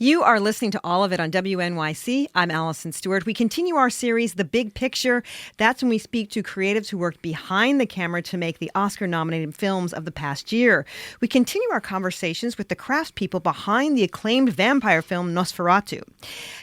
You are listening to all of it on WNYC. I'm Alison Stewart. We continue our series, The Big Picture. That's when we speak to creatives who worked behind the camera to make the Oscar-nominated films of the past year. We continue our conversations with the craftspeople behind the acclaimed vampire film Nosferatu.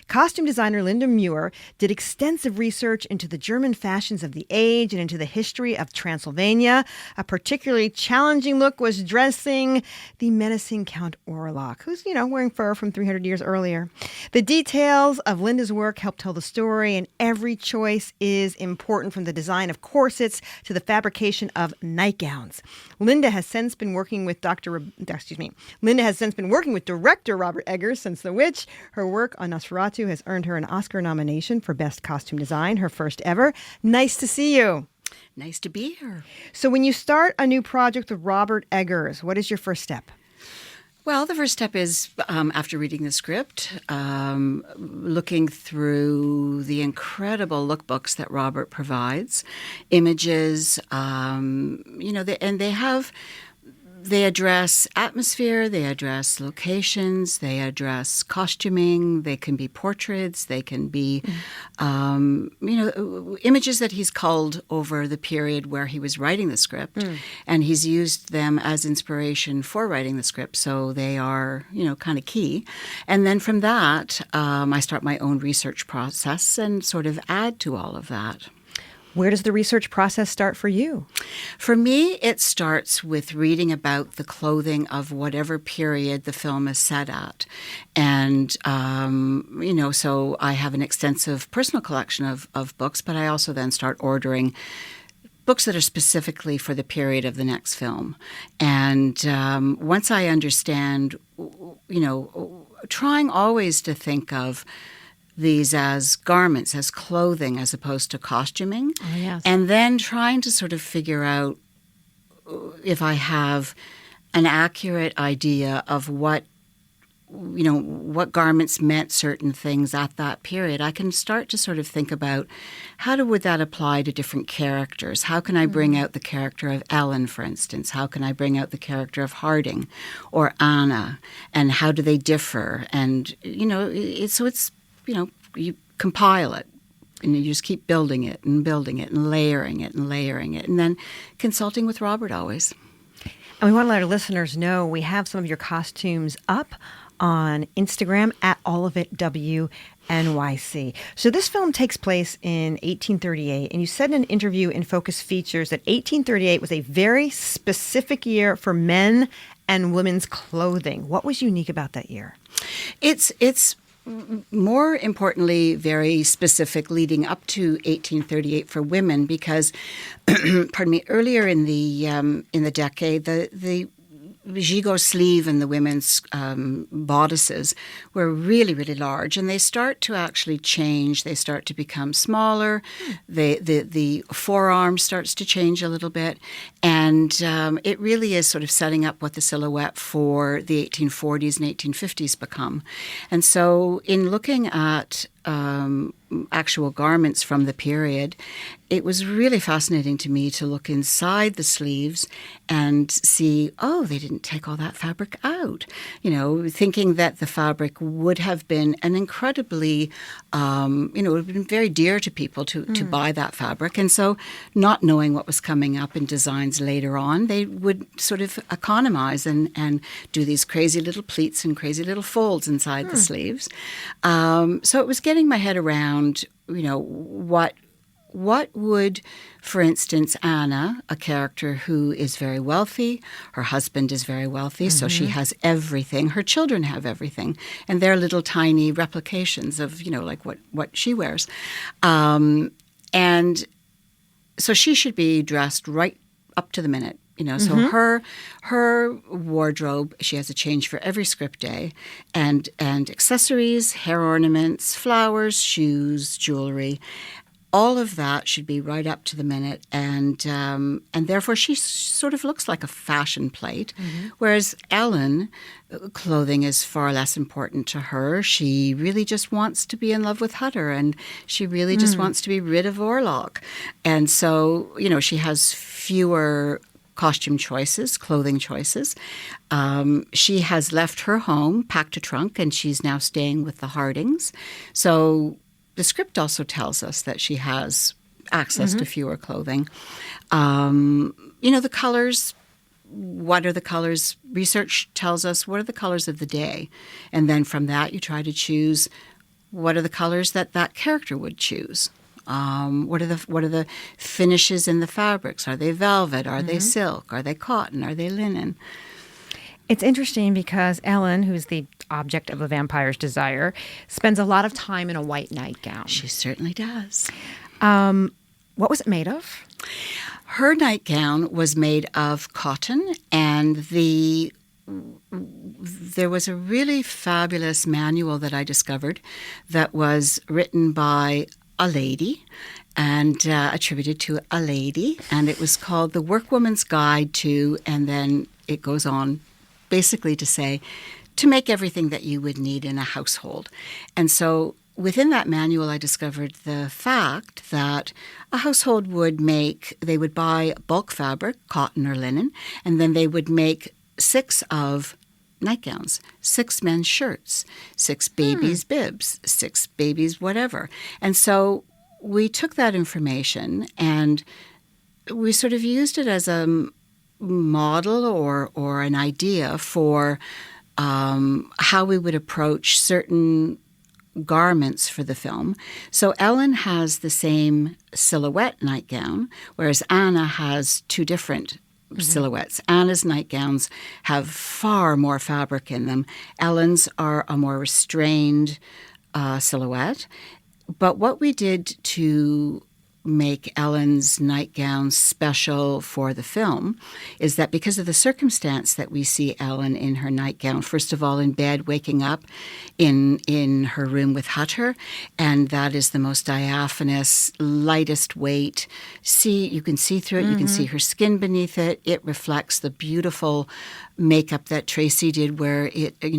Costume designer Linda Muir did extensive research into the German fashions of the age and into the history of Transylvania. A particularly challenging look was dressing the menacing Count Orlok, who's, wearing fur from 300 years earlier. The details of Linda's work help tell the story, and every choice is important, from the design of corsets to the fabrication of nightgowns. Linda has since been working with director Robert Eggers since The Witch. Her work on Nosferatu has earned her an Oscar nomination for Best Costume Design, her first ever. Nice to see you. Nice to be here. So when you start a new project with Robert Eggers, what is your first step? Well, the first step is, after reading the script, looking through the incredible lookbooks that Robert provides, images, they address atmosphere, they address locations, they address costuming, they can be portraits, they can be, images that he's culled over the period where he was writing the script. And he's used them as inspiration for writing the script, so they are, kind of key. And then from that, I start my own research process and sort of add to all of that. Where does the research process start for you? For me, it starts with reading about the clothing of whatever period the film is set at. And, so I have an extensive personal collection of books, but I also then start ordering books that are specifically for the period of the next film. And once I understand, trying always to think of these as garments, as clothing, as opposed to costuming. Oh, yes. And then trying to sort of figure out if I have an accurate idea of what garments meant certain things at that period, I can start to sort of think about would that apply to different characters? How can I bring out the character of Ellen, for instance? How can I bring out the character of Harding or Anna? And how do they differ? And, you compile it, and you just keep building it and layering it and layering it, and then consulting with Robert always. And we want to let our listeners know we have some of your costumes up on Instagram at all of it WNYC. So this film takes place in 1838, and you said in an interview in Focus Features that 1838 was a very specific year for men and women's clothing. What was unique about that year? It's more importantly, very specific leading up to 1838 for women, because, earlier in the decade, the gigot sleeve and the women's bodices were really, really large, and they start to actually change. They start to become smaller. The forearm starts to change a little bit, and it really is sort of setting up what the silhouette for the 1840s and 1850s become. And so in looking at actual garments from the period, it was really fascinating to me to look inside the sleeves and see, they didn't take all that fabric out. Thinking that the fabric would have been an incredibly, it would have been very dear to people to buy that fabric. And so not knowing what was coming up in designs later on, they would sort of economize and do these crazy little pleats and crazy little folds inside the sleeves. So it was getting my head around, what would, for instance, Anna, a character who is very wealthy, her husband is very wealthy, so she has everything, her children have everything, and they're little tiny replications of, like what she wears. And so she should be dressed right up to the minute. So her wardrobe, she has a change for every script day, and accessories, hair ornaments, flowers, shoes, jewelry, all of that should be right up to the minute, and therefore she sort of looks like a fashion plate, whereas Ellen, clothing is far less important to her. She really just wants to be in love with Hutter, and she really just wants to be rid of Orlok, and so she has fewer costume choices, clothing choices. She has left her home, packed a trunk, and she's now staying with the Hardings. So the script also tells us that she has access to fewer clothing. The colors, what are the colors? Research tells us what are the colors of the day. And then from that, you try to choose what are the colors that character would choose. What are the finishes in the fabrics? Are they velvet? Are they silk? Are they cotton? Are they linen? It's interesting because Ellen, who's the object of a vampire's desire, spends a lot of time in a white nightgown. She certainly does. What was it made of? Her nightgown was made of cotton, and there was a really fabulous manual that I discovered that was written by a lady and attributed to a lady, and it was called The Workwoman's Guide to, and then it goes on basically to say, to make everything that you would need in a household. And so within that manual, I discovered the fact that a household they would buy bulk fabric, cotton or linen, and then they would make 6 of nightgowns, 6 men's shirts, 6 babies' bibs, 6 babies' whatever. And so we took that information and we sort of used it as a model or an idea for how we would approach certain garments for the film. So Ellen has the same silhouette nightgown, whereas Anna has 2 different silhouettes. Anna's nightgowns have far more fabric in them. Ellen's are a more restrained silhouette. But what we did to make Ellen's nightgown special for the film is that because of the circumstance that we see Ellen in her nightgown, first of all in bed, waking up in her room with Hutter, and that is the most diaphanous, lightest weight. You can see through it, you can see her skin beneath it. It reflects the beautiful makeup that Tracy did where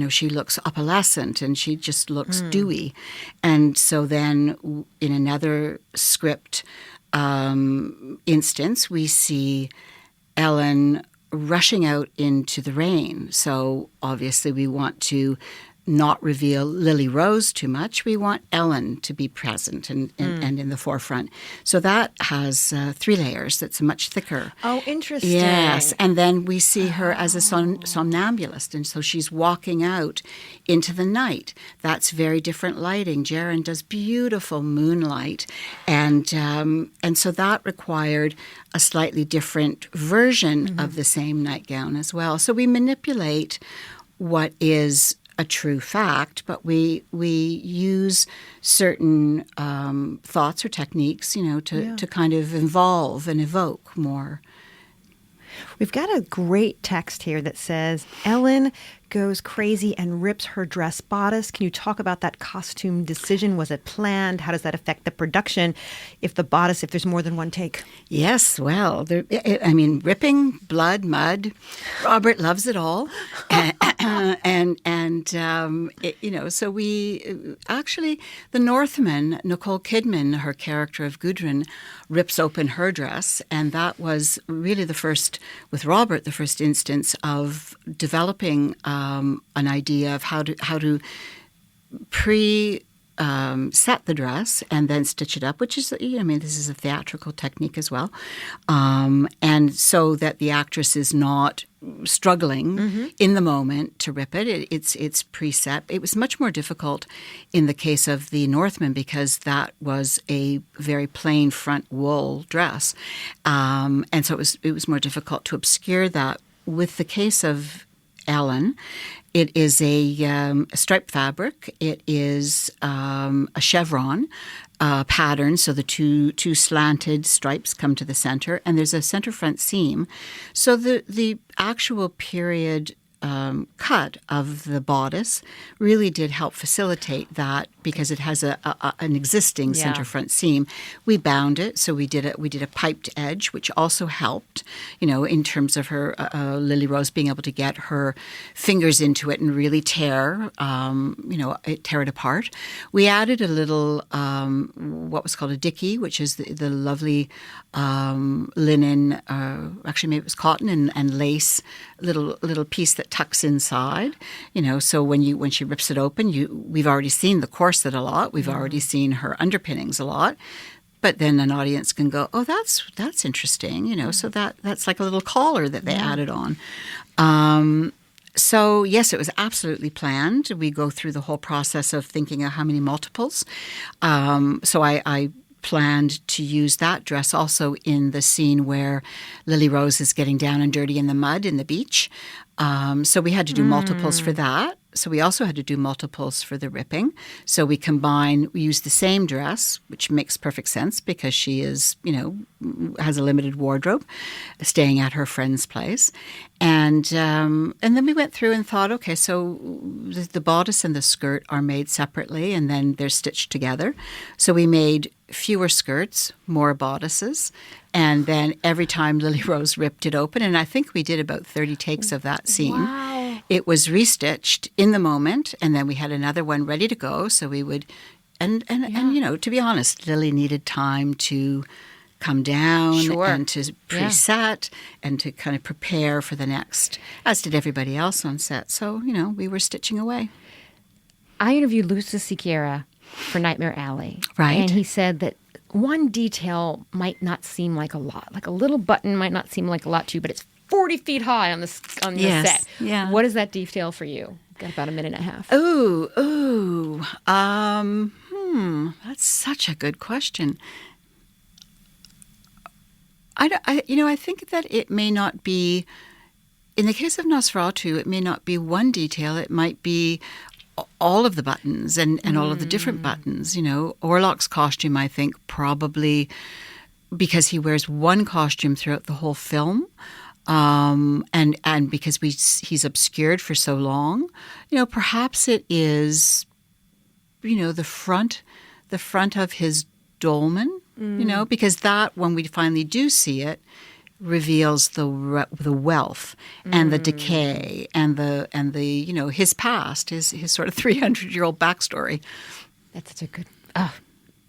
she looks opalescent and she just looks dewy. And so then in another script instance, we see Ellen rushing out into the rain. So obviously we want to not reveal Lily Rose too much. We want Ellen to be present and in the forefront. So that has 3 layers. That's much thicker. Oh, interesting. Yes. And then we see her as a somnambulist. And so she's walking out into the night. That's very different lighting. Jaron does beautiful moonlight. And so that required a slightly different version of the same nightgown as well. So we manipulate what is a true fact, but we use certain thoughts or techniques, to kind of involve and evoke more. We've got a great text here that says, Ellen goes crazy and rips her dress bodice. Can you talk about that costume decision? Was it planned? How does that affect the production if there's more than one take? Yes, well, ripping, blood, mud, Robert loves it all. So we actually, the Northman, Nicole Kidman, her character of Gudrun, rips open her dress, and that was really the first instance of developing an idea of how to set the dress and then stitch it up, which is, this is a theatrical technique as well. And so that the actress is not struggling in the moment to rip it. It's preset. It was much more difficult in the case of the Northman because that was a very plain front wool dress. And so it was more difficult to obscure that. With the case of Ellen, it is a striped fabric. It is a chevron pattern, so the two slanted stripes come to the center, and there's a center front seam. So the actual period cut of the bodice really did help facilitate that because it has an existing center front seam. We bound it, so we did a piped edge, which also helped, in terms of her Lily Rose being able to get her fingers into it and really tear it apart. We added a little what was called a dicky, which is the lovely linen, actually maybe it was cotton and lace little piece that tucks inside. So when she rips it open, we've already seen the corset a lot. We've already seen her underpinnings a lot. But then an audience can go, oh, that's interesting, so that's like a little collar that they added on. So, yes, it was absolutely planned. We go through the whole process of thinking of how many multiples. So I planned to use that dress also in the scene where Lily Rose is getting down and dirty in the mud in the beach. So we had to do multiples for that. So we also had to do multiples for the ripping. So we use the same dress, which makes perfect sense because she is, has a limited wardrobe, staying at her friend's place. And then we went through and thought, okay, so the bodice and the skirt are made separately and then they're stitched together. So we made fewer skirts, more bodices. And then every time Lily Rose ripped it open, and I think we did about 30 takes of that scene. Wow. It was restitched in the moment, and then we had another one ready to go. So we would, and to be honest, Lily needed time to come down and to preset and to kind of prepare for the next, as did everybody else on set. So, we were stitching away. I interviewed Lucis Siqueira for Nightmare Alley. Right. And he said that one detail might not seem like a lot. Like a little button might not seem like a lot to you, but it's 40 feet high on the set. Yeah. What is that detail for you? Got about a minute and a half. That's such a good question. I think that it may not be, in the case of Nosferatu, it may not be one detail. It might be all of the buttons and all of the different buttons. Orlok's costume, I think, probably because he wears one costume throughout the whole film, and because he's obscured for so long, perhaps it is, the front of his dolman, because that, when we finally do see it, reveals the wealth and the decay and the his past, his sort of 300-year-old backstory. That's such a good.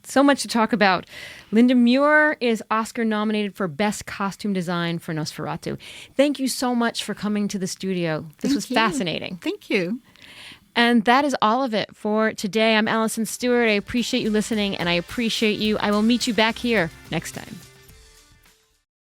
So much to talk about. Linda Muir is Oscar nominated for Best Costume Design for Nosferatu. Thank you so much for coming to the studio. This was fascinating. Thank you. And that is all of it for today. I'm Alison Stewart. I appreciate you listening, and I appreciate you. I will meet you back here next time.